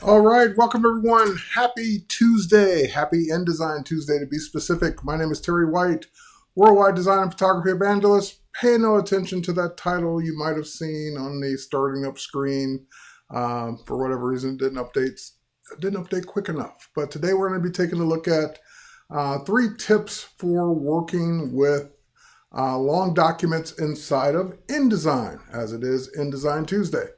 All right, welcome everyone. Happy Tuesday. Happy InDesign Tuesday to be specific. My name is Terry White, Worldwide Design and Photography Evangelist. Pay no attention to that title you might have seen on the starting up screen. For whatever reason, it didn't update quick enough. But today we're going to be taking a look at 3 tips for working with long documents inside of InDesign, as it is InDesign Tuesday.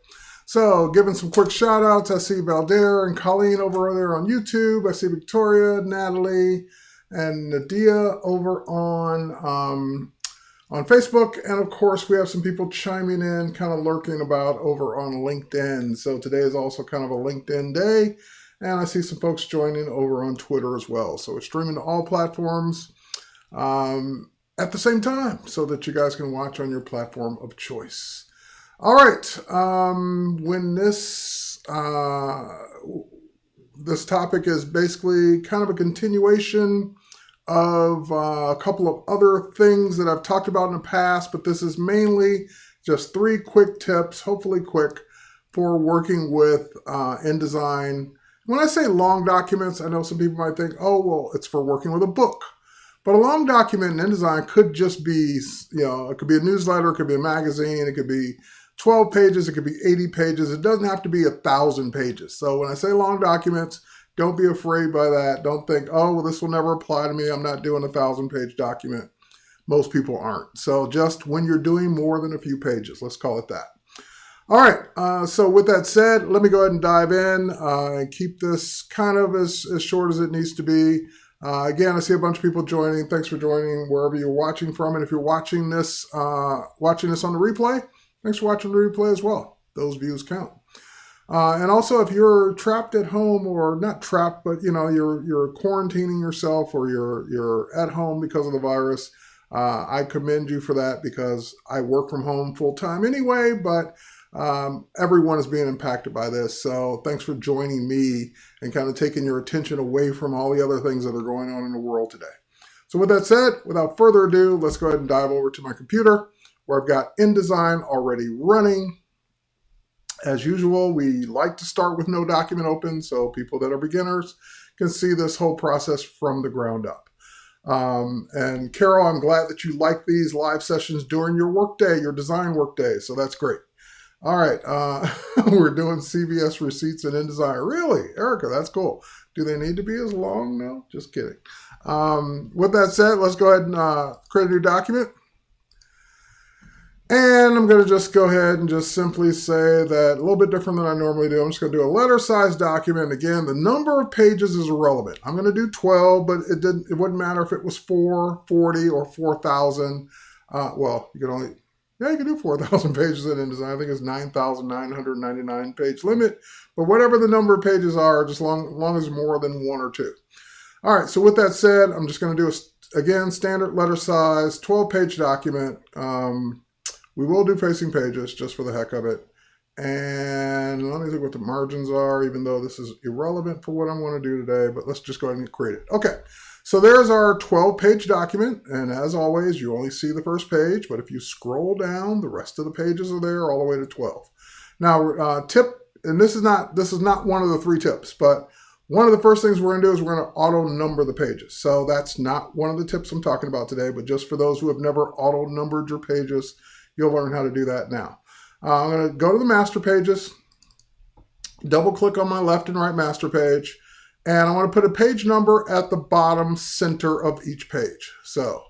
So, giving some quick shout outs. I see Valder and Colleen over there on YouTube. I see Victoria, Natalie, and Nadia over on Facebook. And of course, we have some people chiming in, kind of lurking about over on LinkedIn. So today is also kind of a LinkedIn day. And I see some folks joining over on Twitter as well. So we're streaming to all platforms at the same time so that you guys can watch on your platform of choice. All right, when this topic is basically kind of a continuation of a couple of other things that I've talked about in the past, but this is mainly just 3 quick tips, hopefully quick, for working with InDesign. When I say long documents, I know some people might think, oh, well, it's for working with a book. But a long document in InDesign could just be, it could be a newsletter, it could be a magazine, it could be 12 pages, it could be 80 pages. It doesn't have to be 1,000 pages. So when I say long documents, don't be afraid by that. Don't think, oh, well, this will never apply to me. I'm not doing a 1,000-page document. Most people aren't. So just when you're doing more than a few pages, let's call it that. All right. So with that said, let me go ahead and dive in and keep this kind of as short as it needs to be. Again, I see a bunch of people joining. Thanks for joining wherever you're watching from. And if you're watching this on the replay, thanks for watching the replay as well. Those views count. And also, if you're trapped at home, or not trapped, but you're quarantining yourself, or you're at home because of the virus, I commend you for that, because I work from home full time anyway. But everyone is being impacted by this. So thanks for joining me and kind of taking your attention away from all the other things that are going on in the world today. So with that said, without further ado, let's go ahead and dive over to my computer, where I've got InDesign already running. As usual, we like to start with no document open, so people that are beginners can see this whole process from the ground up. And Carol, I'm glad that you like these live sessions during your workday, your design workday, so that's great. All right, we're doing CVS receipts in InDesign. Really? Erica, that's cool. Do they need to be as long? No, just kidding. With that said, let's go ahead and create a new document. And I'm going to just go ahead and just simply say that a little bit different than I normally do. I'm just going to do a letter-sized document. Again, the number of pages is irrelevant. I'm going to do 12, but it wouldn't matter if it was 4, 40, or 4,000. Well, you can do 4,000 pages in InDesign. I think it's 9,999 page limit. But whatever the number of pages are, just long as more than 1 or 2. All right, so with that said, I'm just going to do, again, standard letter size, 12-page document. We will do facing pages just for the heck of it. And let me think what the margins are, even though this is irrelevant for what I want to do today, but let's just go ahead and create it. Okay, so there's our 12-page document. And as always, you only see the first page, but if you scroll down, the rest of the pages are there all the way to 12. Now, tip, and this is not one of the 3 tips, but one of the first things we're going to do is we're going to auto number the pages. So that's not one of the tips I'm talking about today, but just for those who have never auto numbered your pages, you'll learn how to do that now. I'm going to go to the master pages, double click on my left and right master page, and I want to put a page number at the bottom center of each page. So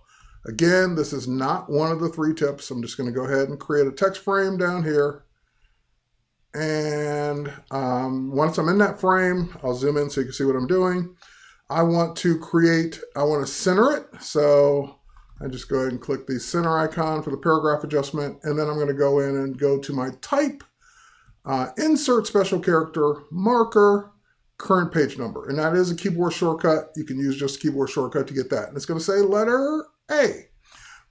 again, this is not one of the 3 tips. I'm just going to go ahead and create a text frame down here. And once I'm in that frame, I'll zoom in so you can see what I'm doing. I want to center it. So I just go ahead and click the center icon for the paragraph adjustment, and then I'm going to go in and go to my type, insert special character, marker, current page number. And that is a keyboard shortcut. You can use just a keyboard shortcut to get that. And it's going to say letter A,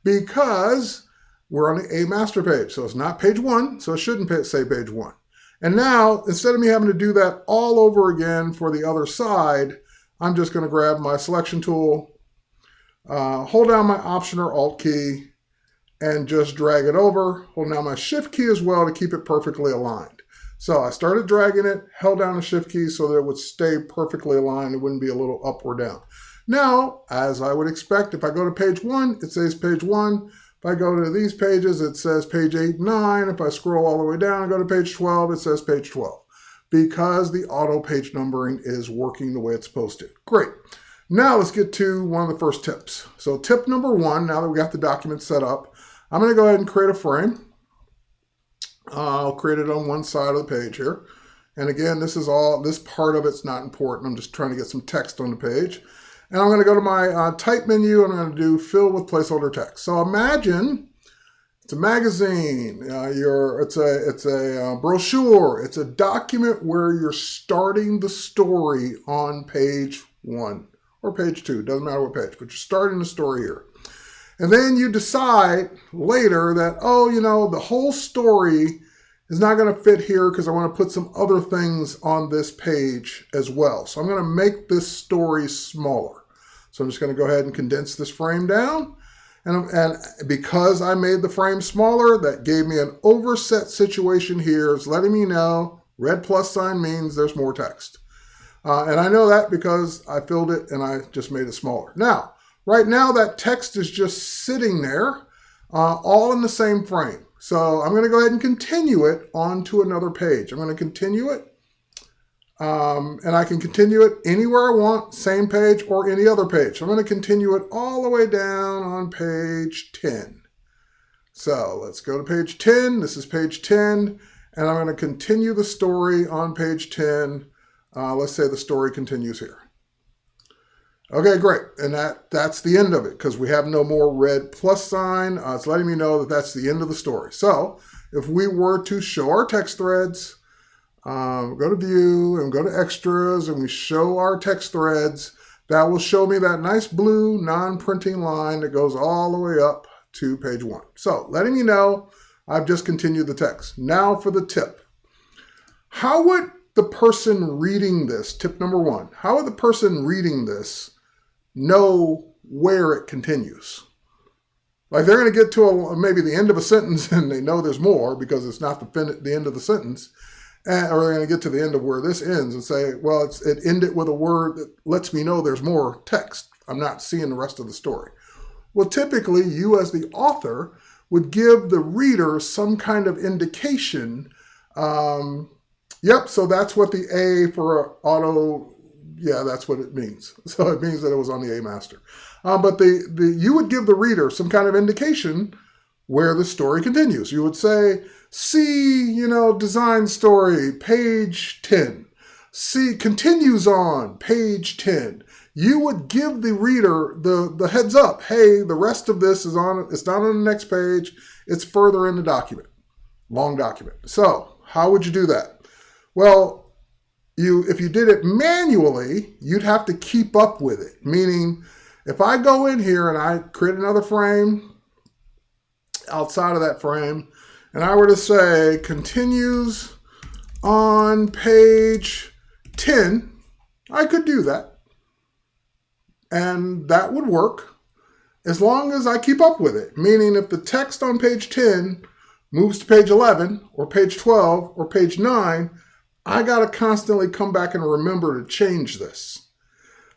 because we're on the A master page. So it's not page 1, so it shouldn't say page 1. And now, instead of me having to do that all over again for the other side, I'm just going to grab my selection tool, hold down my Option or Alt key, and just drag it over. Hold down my shift key as well to keep it perfectly aligned. So I started dragging it, held down the shift key so that it would stay perfectly aligned. It wouldn't be a little up or down. Now, as I would expect, if I go to page 1, it says page 1. If I go to these pages, it says page 8, 9. If I scroll all the way down and go to page 12, it says page 12. Because the auto page numbering is working the way it's supposed to. Great. Now let's get to one of the first tips. So tip number 1, now that we got the document set up, I'm going to go ahead and create a frame. I'll create it on one side of the page here. And again, this part of it's not important. I'm just trying to get some text on the page. And I'm going to go to my type menu, and I'm going to do fill with placeholder text. So imagine it's a magazine, it's a brochure, it's a document where you're starting the story on page 1 or page 2, doesn't matter what page, but you're starting the story here. And then you decide later that, oh, the whole story is not going to fit here because I want to put some other things on this page as well. So I'm going to make this story smaller. So I'm just going to go ahead and condense this frame down. And because I made the frame smaller, that gave me an overset situation here. It's letting me know red plus sign means there's more text. And I know that because I filled it and I just made it smaller. Now, right now that text is just sitting there, all in the same frame. So I'm going to go ahead and continue it onto another page. I'm going to continue it. And I can continue it anywhere I want, same page or any other page. I'm going to continue it all the way down on page 10. So let's go to page 10. This is page 10. And I'm going to continue the story on page 10. Let's say the story continues here. Okay, great. And that's the end of it because we have no more red plus sign. It's letting me know that that's the end of the story. So if we were to show our text threads, go to view and go to extras and we show our text threads, that will show me that nice blue non-printing line that goes all the way up to page 1. So letting me know I've just continued the text. Now for the tip. How would the person reading this, tip number 1, how would the person reading this know where it continues? Like they're going to get to maybe the end of a sentence and they know there's more because it's not the end of the sentence. Or they're going to get to the end of where this ends and say, well, it ended with a word that lets me know there's more text. I'm not seeing the rest of the story. Well, typically you as the author would give the reader some kind of indication. Yep, so that's what the A for auto, yeah, that's what it means. So it means that it was on the A master. But you would give the reader some kind of indication where the story continues. You would say, see, design story, page 10. See, continues on, page 10. You would give the reader the heads up. Hey, the rest of this it's not on the next page. It's further in the document, long document. So how would you do that? Well, if you did it manually, you'd have to keep up with it. Meaning, if I go in here and I create another frame outside of that frame, and I were to say continues on page 10, I could do that. And that would work as long as I keep up with it. Meaning if the text on page 10 moves to page 11 or page 12 or page 9, I got to constantly come back and remember to change this.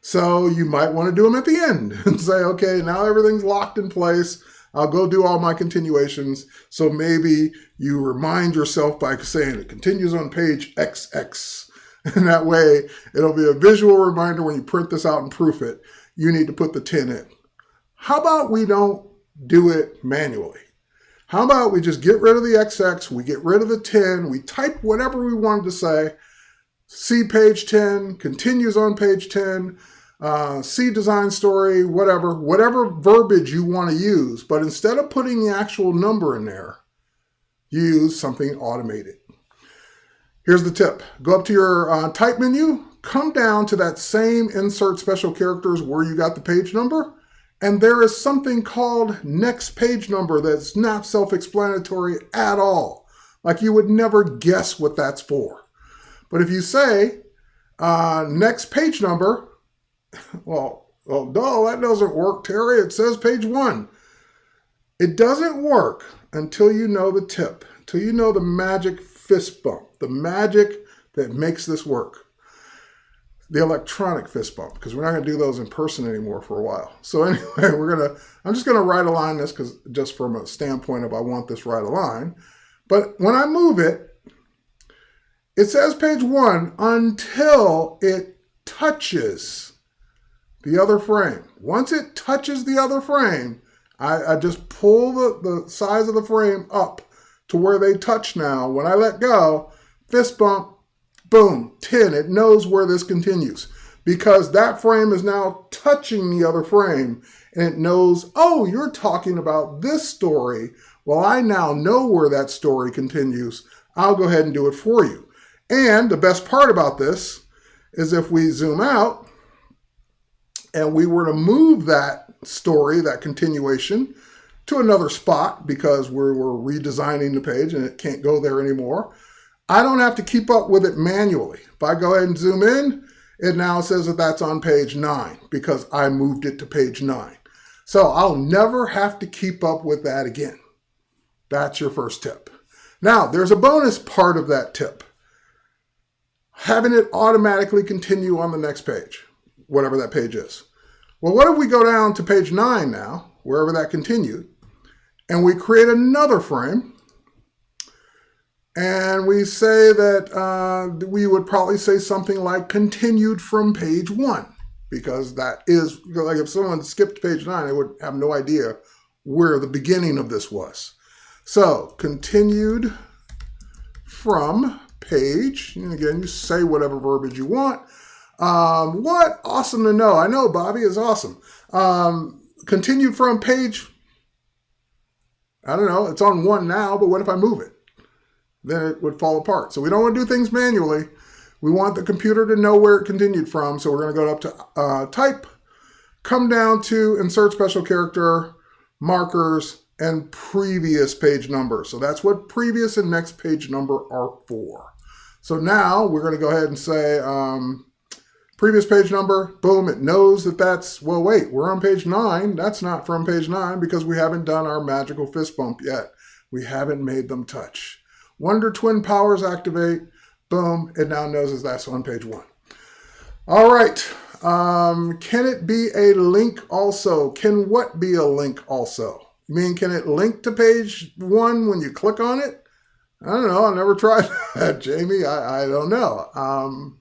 So you might want to do them at the end and say, okay, now everything's locked in place. I'll go do all my continuations. So maybe you remind yourself by saying it continues on page XX. And that way it'll be a visual reminder when you print this out and proof it, you need to put the 10 in. How about we don't do it manually? How about we just get rid of the XX, we get rid of the 10, we type whatever we wanted to say, see page 10, continues on page 10, see design story, whatever verbiage you want to use. But instead of putting the actual number in there, use something automated. Here's the tip. Go up to your type menu, come down to that same insert special characters where you got the page number, and there is something called next page number that's not self-explanatory at all. Like you would never guess what that's for. But if you say next page number, well, no, that doesn't work, Terry. It says page 1. It doesn't work until you know the tip, until you know the magic fist bump, the magic that makes this work. The electronic fist bump, because we're not going to do those in person anymore for a while. So anyway, I'm just going to right align this because just from a standpoint of I want this right aligned. But when I move it, it says page 1 until it touches the other frame. Once it touches the other frame, I just pull the size of the frame up to where they touch now. When I let go, fist bump, boom, 10. It knows where this continues because that frame is now touching the other frame and it knows, oh, you're talking about this story. Well, I now know where that story continues. I'll go ahead and do it for you. And the best part about this is if we zoom out and we were to move that story, that continuation, to another spot because we're redesigning the page and it can't go there anymore, I don't have to keep up with it manually. If I go ahead and zoom in, it now says that that's on page 9 because I moved it to page 9. So I'll never have to keep up with that again. That's your first tip. Now, there's a bonus part of that tip. Having it automatically continue on the next page, whatever that page is. Well, what if we go down to page 9 now, wherever that continued, and we create another frame, and we say that we would probably say something like continued from page 1, because that is, like if someone skipped page 9, they would have no idea where the beginning of this was. So, continued from page, and again, you say whatever verbiage you want. What? Awesome to know. I know, Bobby, is awesome. Continued from page, I don't know, it's on 1 now, but what if I move it? Then it would fall apart. So we don't want to do things manually. We want the computer to know where it continued from. So we're going to go up to type, come down to insert special character, markers, and previous page number. So that's what previous and next page number are for. So now we're going to go ahead and say previous page number, boom, it knows that that's, well, wait, we're on page 9. That's not from page 9 because we haven't done our magical fist bump yet. We haven't made them touch. Wonder Twin powers activate, boom, it now knows that that's on page 1. All right, can it be a link also? Can what be a link also? You mean, can it link to page 1 when you click on it? I don't know, I never tried that, Jamie, I don't know.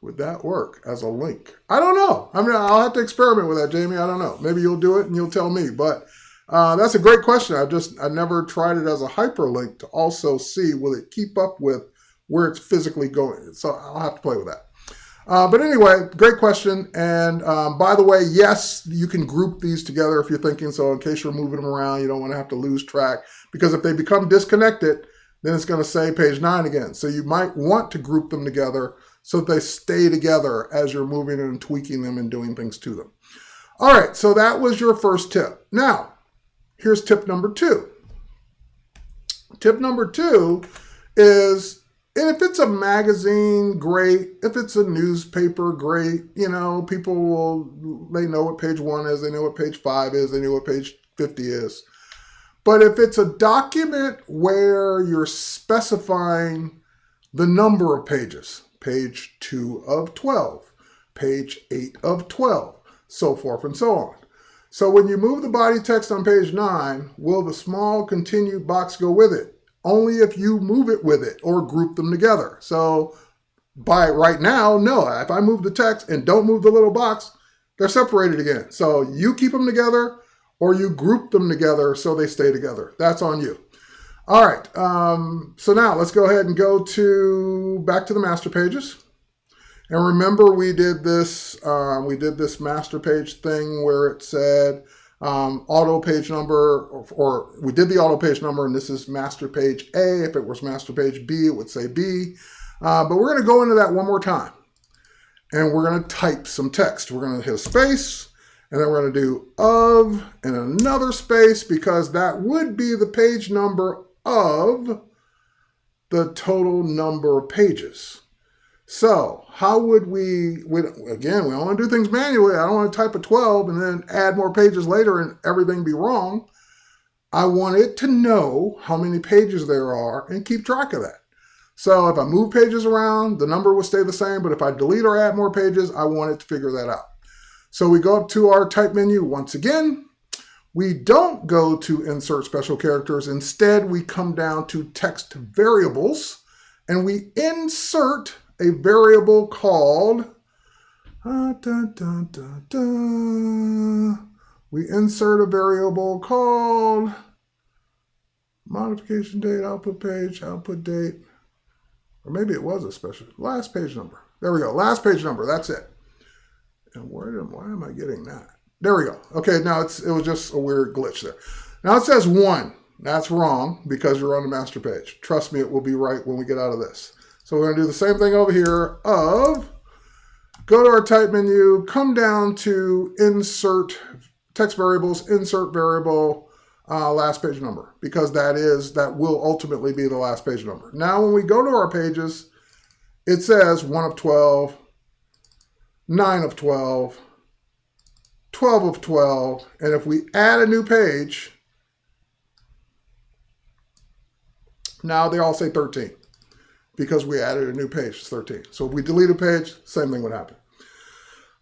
Would that work as a link? I don't know. I mean, I'll have to experiment with that, Jamie. I don't know. Maybe you'll do it and you'll tell me. But that's a great question. I never tried it as a hyperlink to also see will it keep up with where it's physically going. So I'll have to play with that. But anyway, great question. And by the way, yes, you can group these together if you're thinking so. In case you're moving them around, you don't want to have to lose track. Because if they become disconnected, then it's going to say page 9 again. So you might want to group them together so that they stay together as you're moving and tweaking them and doing things to them. All right, so that was your first tip. Now, here's tip number 2. Tip number 2 is, and if it's a magazine, great. If it's a newspaper, great. You know, they know what page 1 is, they know what page 5 is, they know what page 50 is. But if it's a document where you're specifying the number of pages, page 2 of 12, page 8 of 12, so forth and so on. So when you move the body text on page 9, will the small continue box go with it? Only if you move it with it or group them together. So by right now, no. If I move the text and don't move the little box, they're separated again. So you keep them together or you group them together so they stay together. That's on you. All right, so now let's go ahead and go back to the master pages. And remember we did this master page thing where it said auto page number, or we did the auto page number, and this is master page A. If it was master page B, it would say B. But we're going to go into that one more time. And we're going to type some text. We're going to hit a space, and then we're going to do of, and another space, because that would be the page number of the total number of pages. So how would again, we don't want to do things manually. I don't want to type a 12 and then add more pages later and everything be wrong. I want it to know how many pages there are and keep track of that. So if I move pages around, the number will stay the same, but if I delete or add more pages, I want it to figure that out. So we go up to our type menu once again. We don't go to insert special characters. Instead, we come down to text variables and we insert a variable called we insert a variable called modification date, output page, output date. Or maybe it was a special last page number. There we go. Last page number. That's it. And why am I getting that? There we go. Okay, now it was just a weird glitch there. Now it says 1. That's wrong because you're on the master page. Trust me, it will be right when we get out of this. So we're going to do the same thing over here of go to our type menu, come down to insert text variables, insert variable, last page number, because that will ultimately be the last page number. Now when we go to our pages, it says 1 of 12, 9 of 12, 12 of 12, and if we add a new page, now they all say 13 because we added a new page, it's 13. So if we delete a page, same thing would happen.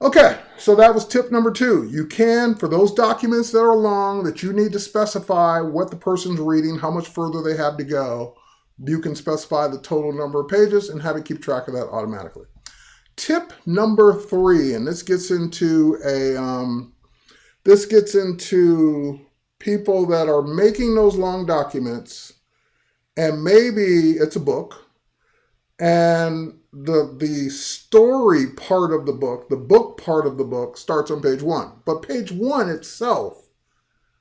Okay, so that was tip number 2. You can, for those documents that are long that you need to specify what the person's reading, how much further they have to go, you can specify the total number of pages and have it keep track of that automatically. Tip number 3, and this gets into people that are making those long documents, and maybe it's a book, and the story part of the book part of the book starts on page 1. But page 1 itself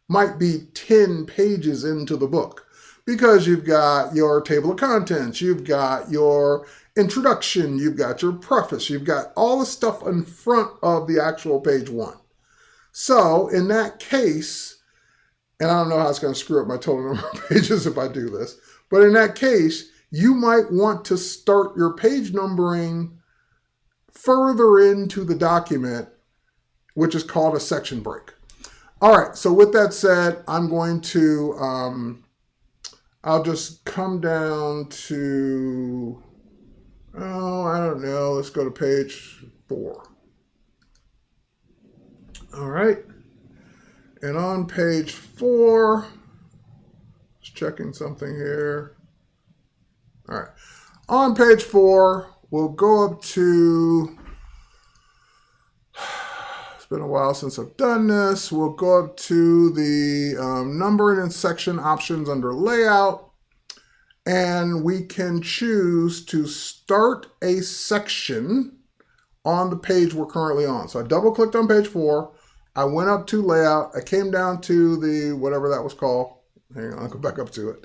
might be 10 pages into the book because you've got your table of contents, you've got your introduction, you've got your preface, you've got all the stuff in front of the actual page 1. So in that case, and I don't know how it's going to screw up my total number of pages if I do this, but in that case, you might want to start your page numbering further into the document, which is called a section break. All right, so with that said, I'm going to, I'll just come down to, I don't know, let's go to page 4. All right, and on page 4, just checking something here. All right, on page 4, we'll go up to, it's been a while since I've done this. We'll go up to the numbering and section options under layout, and we can choose to start a section on the page we're currently on. So I double clicked on page 4. I went up to layout. I came down to the, whatever that was called. Hang on, I'll go back up to it.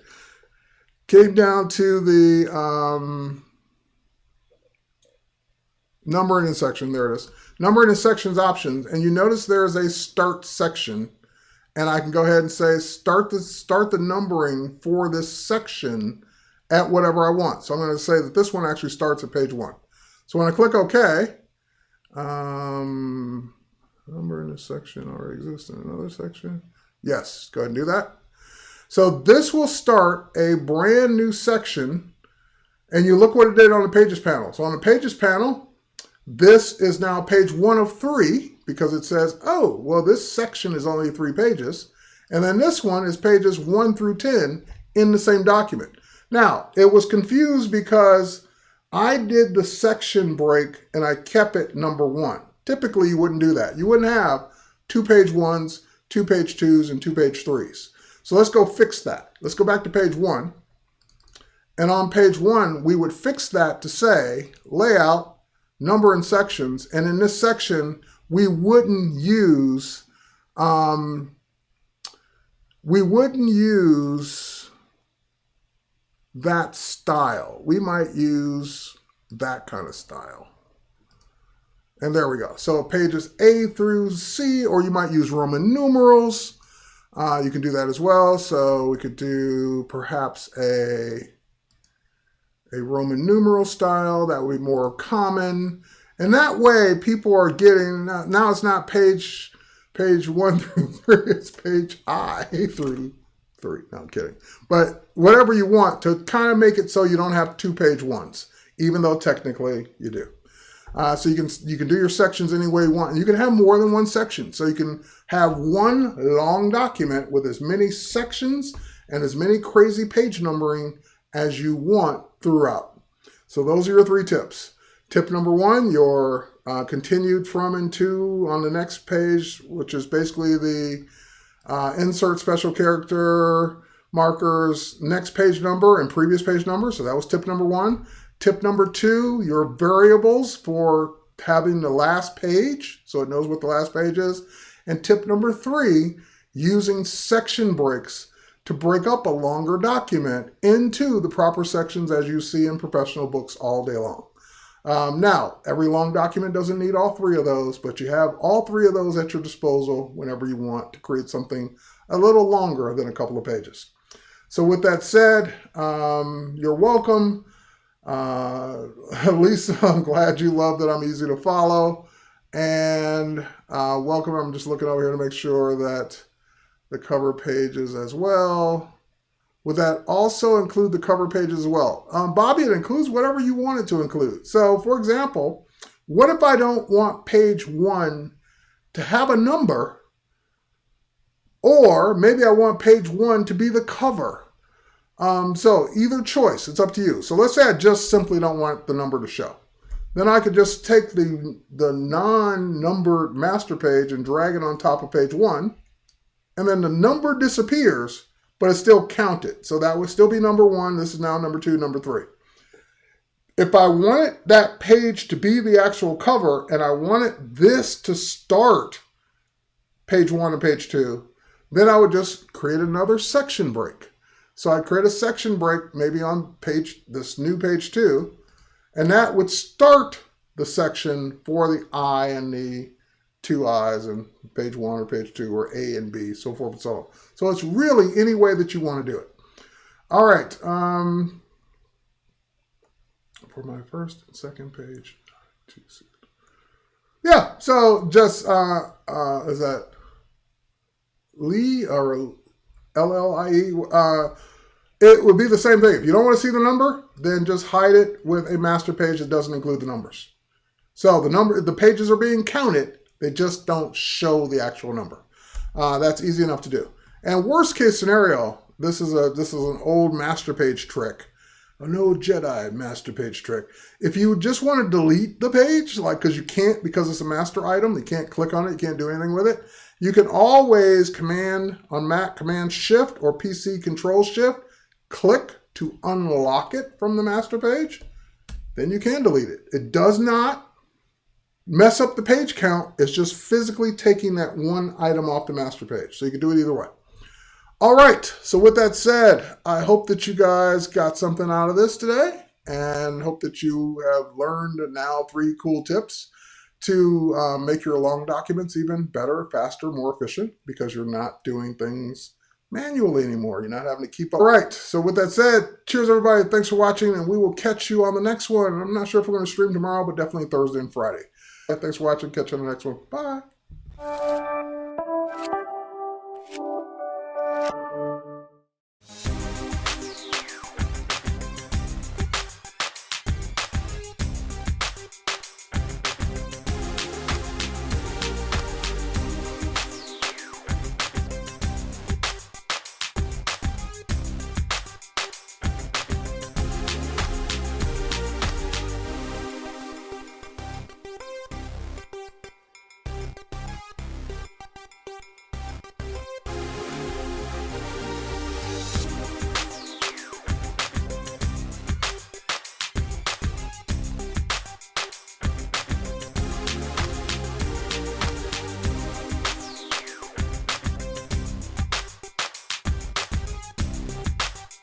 Came down to the numbering and section. There it is. Numbering and sections options. And you notice there is a start section. And I can go ahead and say start the numbering for this section at whatever I want. So I'm going to say that this one actually starts at page 1. So when I click OK, number in this section already exists in another section. Yes, go ahead and do that. So this will start a brand new section, and you look what it did on the Pages panel. So on the Pages panel, this is now page 1 of 3 because it says, oh, well, this section is only 3 pages. And then this one is pages 1 through 10 in the same document. Now, it was confused because I did the section break and I kept it number 1. Typically, you wouldn't do that. You wouldn't have 2 page 1s, 2 page 2s, and 2 page 3s. So let's go fix that. Let's go back to page 1. And on page 1, we would fix that to say layout, number and sections. And in this section, we wouldn't use that style. We might use that kind of style. And there we go. So pages A through C, or you might use Roman numerals. You can do that as well. So we could do perhaps a Roman numeral style. That would be more common. And that way people are getting, now it's not page 1 through 3, it's page I through 3. No, I'm kidding. But whatever you want to kind of make it so you don't have 2-page ones, even though technically you do. So you can do your sections any way you want. And you can have more than one section. So you can have one long document with as many sections and as many crazy page numbering as you want throughout. So those are your 3 tips. Tip number 1, your continued from and to on the next page, which is basically the insert special character markers, next page number and previous page number. So that was tip number 1. Tip number 2, your variables for having the last page, so it knows what the last page is. And tip number 3, using section breaks to break up a longer document into the proper sections as you see in professional books all day long. Now, every long document doesn't need all 3 of those, but you have all 3 of those at your disposal whenever you want to create something a little longer than a couple of pages. So with that said, you're welcome. Lisa, I'm glad you love that I'm easy to follow. And welcome. I'm just looking over here to make sure that the cover pages as well. Would that also include the cover page as well? Bobby, it includes whatever you want it to include. So for example, what if I don't want page 1 to have a number, or maybe I want page 1 to be the cover? So either choice, it's up to you. So let's say I just simply don't want the number to show. Then I could just take the non-numbered master page and drag it on top of page 1, and then the number disappears, but it's still counted. So that would still be number 1. This is now number 2, number 3. If I wanted that page to be the actual cover, and I wanted this to start page 1 and page 2, then I would just create another section break. So I'd create a section break maybe on this new page 2, and that would start the section for the I and the 2 I's and page 1 or page 2 or A and B, so forth and so on. So it's really any way that you want to do it. All right. For my first and second page. Yeah, so just, is that Lee or LLIE? It would be the same thing. If you don't want to see the number, then just hide it with a master page that doesn't include the numbers. So the pages are being counted, they just don't show the actual number. That's easy enough to do. And worst case scenario, this is an old master page trick, an old Jedi master page trick. If you just want to delete the page, like because it's a master item, you can't click on it, you can't do anything with it. You can always on Mac Command Shift or PC Control Shift, click to unlock it from the master page. Then you can delete it. It does not mess up the page count. It's just physically taking that one item off the master page. So you can do it either way. All right. So with that said, I hope that you guys got something out of this today, and hope that you have learned now 3 cool tips to make your long documents even better, faster, more efficient, because you're not doing things manually anymore. You're not having to keep up. All right. So with that said, cheers everybody. Thanks for watching, and we will catch you on the next one. I'm not sure if we're going to stream tomorrow, but definitely Thursday and Friday. Thanks for watching. Catch you on the next one. Bye.